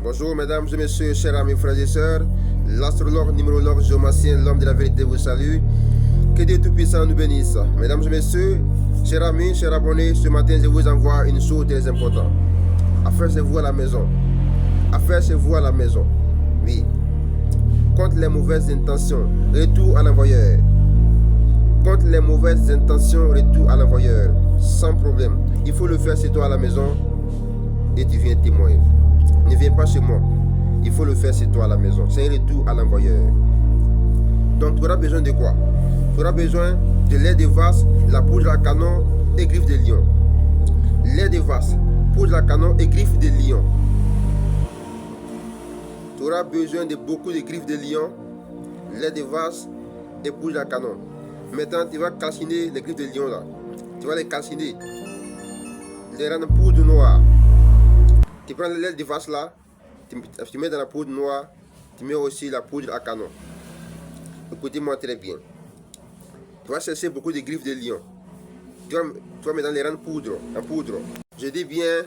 Bonjour mesdames et messieurs, chers amis, frères et sœurs. L'astrologue, numérologue, géomacien, l'homme de la vérité vous salue. Que Dieu Tout-Puissant nous bénisse. Mesdames et messieurs, chers amis, chers abonnés, ce matin je vous envoie une chose très importante. Affaire c'est vous à la maison. Affaire c'est vous à la maison. Oui. Contre les mauvaises intentions, retour à l'envoyeur. Contre les mauvaises intentions, retour à l'envoyeur. Sans problème. Il faut le faire chez toi à la maison et tu viens témoigner. Ne viens pas chez moi. Il faut le faire chez toi à la maison. C'est un retour à l'envoyeur. Donc tu auras besoin de quoi? Tu auras besoin de lait de vase, la poudre à canon et griffes de lion. Lait de vase, poudre à canon et griffes de lion. Tu auras besoin de beaucoup de griffes de lion, lait de vase et poudre à canon. Maintenant, tu vas calciner les griffes de lion là. Tu vas les calciner. Les rendre poudre noire. Tu prends le lait de vase là, tu mets dans la poudre noire, tu mets aussi la poudre à canon. Écoutez-moi très bien. Tu vas chercher beaucoup de griffes de lion. Tu vas maintenant les rendre en poudre. Je dis bien,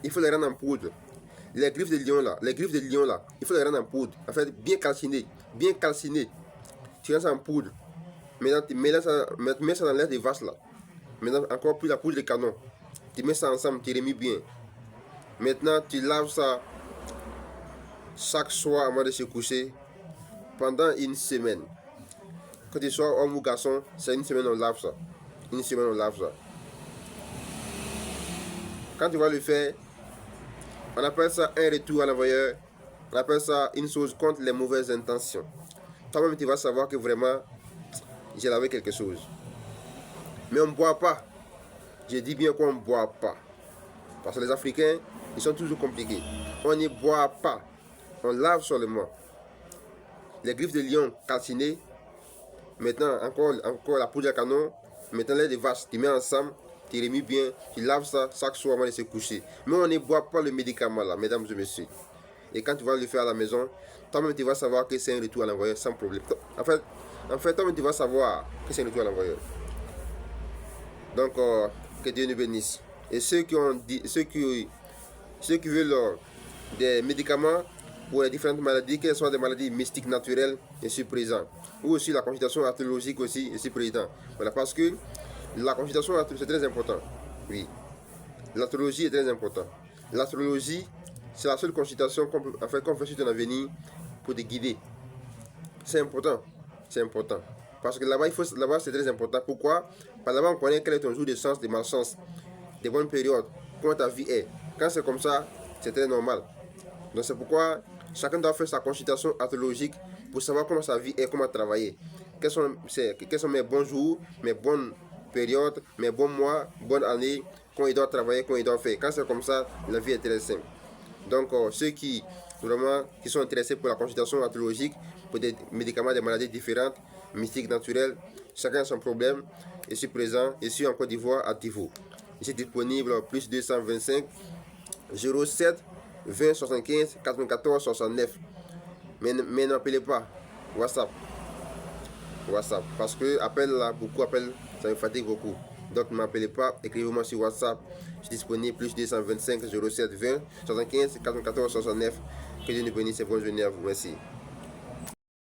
il faut les rendre en poudre. Les griffes de lion là, il faut les rendre en poudre. En fait, bien calciné. Tu rends ça en poudre. Maintenant, tu mets ça dans l'air de vase là. Maintenant, encore plus la poudre de canon. Tu mets ça ensemble, tu remis bien. Maintenant, tu laves ça chaque soir avant de se coucher pendant une semaine. Quand tu sois homme ou garçon, c'est une semaine on lave ça. Quand tu vas le faire, on appelle ça un retour à l'envoyeur. On appelle ça une chose contre les mauvaises intentions. Toi-même, tu vas savoir que vraiment, j'ai lavé quelque chose. Mais on ne boit pas. Je dis bien qu'on ne boit pas. Parce que les Africains, ils sont toujours compliqués. On ne boit pas. On lave seulement. Les griffes de lion calcinées. Maintenant, encore la poudre à canon. Maintenant, les vaches, tu mets ensemble. Tu remis bien. Tu laves ça chaque soir avant de se coucher. Mais on ne boit pas le médicament là, mesdames et messieurs. Et quand tu vas le faire à la maison, toi-même, tu vas savoir que c'est un retour à l'envoyeur sans problème. En fait, toi-même, tu vas savoir que c'est un retour à l'envoyeur. Donc, que Dieu nous bénisse. Et ceux qui veulent des médicaments pour les différentes maladies, qu'elles soient des maladies mystiques naturelles, je suis présent. Ou aussi la consultation astrologique aussi, je suis présent. Voilà, parce que la consultation c'est très important. Oui. L'astrologie est très important. L'astrologie, c'est la seule consultation qu'on fait sur ton avenir pour te guider. C'est important. Parce que là-bas, c'est très important. Pourquoi? Parce que là-bas, on connaît quel est ton jour de chance, de malchance, des bonnes périodes, comment ta vie est. Quand c'est comme ça, c'est très normal. Donc c'est pourquoi chacun doit faire sa consultation astrologique pour savoir comment sa vie est, comment travailler. Quels sont mes bons jours, mes bonnes périodes, mes bons mois, bonnes années, quand il doit travailler, quand il doit faire. Quand c'est comme ça, la vie est très simple. Donc ceux qui sont intéressés pour la consultation astrologique, pour des médicaments, des maladies différentes, mystiques, naturelles, chacun a son problème. Je suis présent, je suis en Côte d'Ivoire, à Tivou. Je suis disponible plus 225 07 20 75 94 69. Mais n'appelez pas WhatsApp. Parce que appel là, beaucoup appellent, ça me fatigue beaucoup. Donc ne m'appelez pas, écrivez-moi sur WhatsApp. Je suis disponible plus 225 07 20 75 94 69. Que Dieu nous bénisse et bonne journée à vous. Merci.